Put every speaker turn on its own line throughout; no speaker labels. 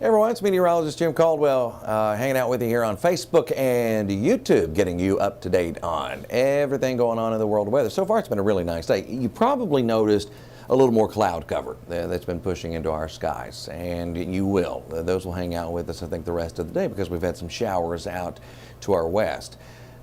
Hey everyone, it's Meteorologist Jim Caldwell hanging out with you here on Facebook and YouTube, getting you up to date on everything going on in the world of weather. So far, it's been a really nice day. You probably noticed a little more cloud cover that's been pushing into our skies, and you will. Those will hang out with us, I think, the rest of the day because we've had some showers out to our west.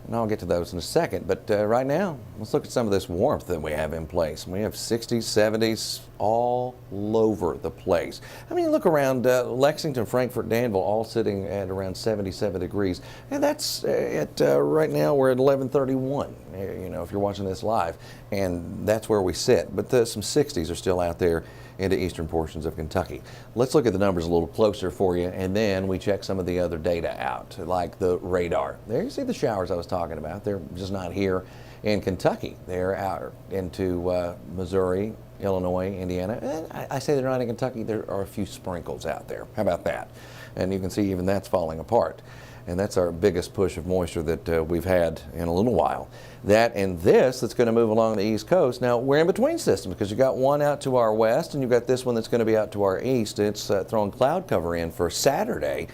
And I'll get to those in a second, but right now, let's look at some of this warmth that we have in place. We have 60s, 70s all over the place. I mean, look around Lexington, Frankfort, Danville, all sitting at around 77 degrees. And that's right now we're at 11:31, you know, if you're watching this live. And that's where we sit. But some 60s are still out there into eastern portions of Kentucky. Let's look at the numbers a little closer for you, and then we check some of the other data out, like the radar. There you see the showers I was talking about. They're just not here in Kentucky. They're out into Missouri, Illinois, Indiana. And I say they're not in Kentucky. There are a few sprinkles out there. How about that? And you can see even that's falling apart. And that's our biggest push of moisture that we've had in a little while. That and this that's going to move along the east coast. Now, we're in between systems because you've got one out to our west and you've got this one that's going to be out to our east. It's throwing cloud cover in for Saturday.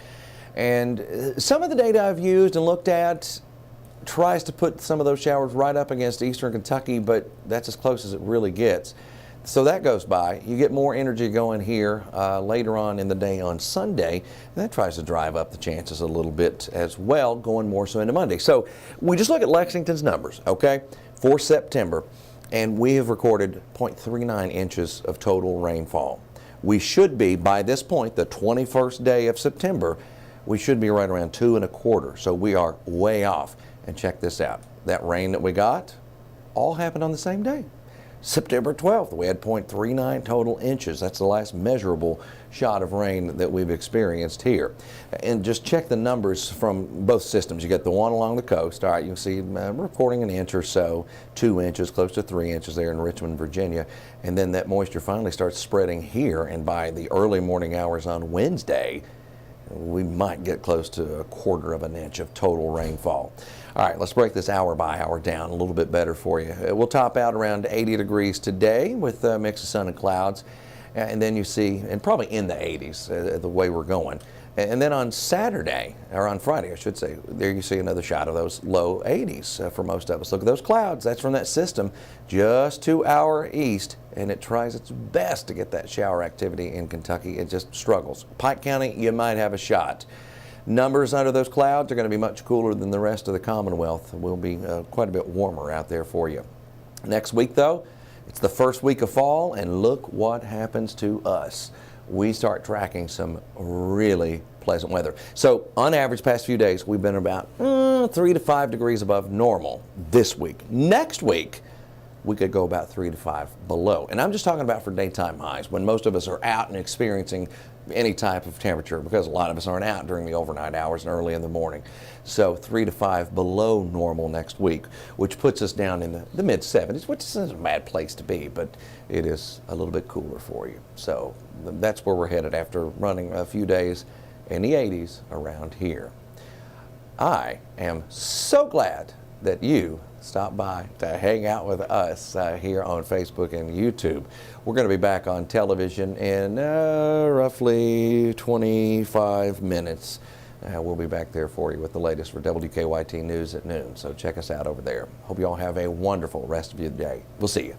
And some of the data I've used and looked at tries to put some of those showers right up against eastern Kentucky, but that's as close as it really gets. So that goes by. You get more energy going here later on in the day on Sunday, and that tries to drive up the chances a little bit as well, going more so into Monday. So we just look at Lexington's numbers, okay, for September, and we have recorded 0.39 inches of total rainfall. We should be, by this point, the 21st day of September, we should be right around 2¼ so we are way off. And check this out. That rain that we got all happened on the same day. September 12th, we had 0.39 total inches. That's the last measurable shot of rain that we've experienced here. And just check the numbers from both systems. You get the one along the coast. All right, you can see recording an inch or so, 2 inches, close to 3 inches there in Richmond, Virginia. And then that moisture finally starts spreading here. And by the early morning hours on Wednesday, we might get close to 1/4 inch of total rainfall. All right, let's break this hour by hour down a little bit better for you. We'll top out around 80 degrees today with a mix of sun and clouds. And then you see, and probably in the 80s, the way we're going. And then on Saturday, or on Friday, I should say, there you see another shot of those low 80s for most of us. Look at those clouds. That's from that system just to our east, and it tries its best to get that shower activity in Kentucky. It just struggles. Pike County, you might have a shot. Numbers under those clouds are going to be much cooler than the rest of the Commonwealth. We'll be quite a bit warmer out there for you. Next week, though, it's the first week of fall, and look what happens to us. We start tracking some really pleasant weather. So on average, past few days, we've been about 3 to 5 degrees above normal this week. Next week, we could go about 3 to 5 below. And I'm just talking about for daytime highs, when most of us are out and experiencing any type of temperature, because a lot of us aren't out during the overnight hours and early in the morning. So 3 to 5 below normal next week, which puts us down in the mid 70s, which isn't a bad place to be, but it is a little bit cooler for you. So that's where we're headed after running a few days in the 80s around here. I am so glad that you stopped by to hang out with us here on Facebook and YouTube. We're going to be back on television in roughly 25 minutes. We'll be back there for you with the latest for WKYT News at noon. So check us out over there. Hope you all have a wonderful rest of your day. We'll see you.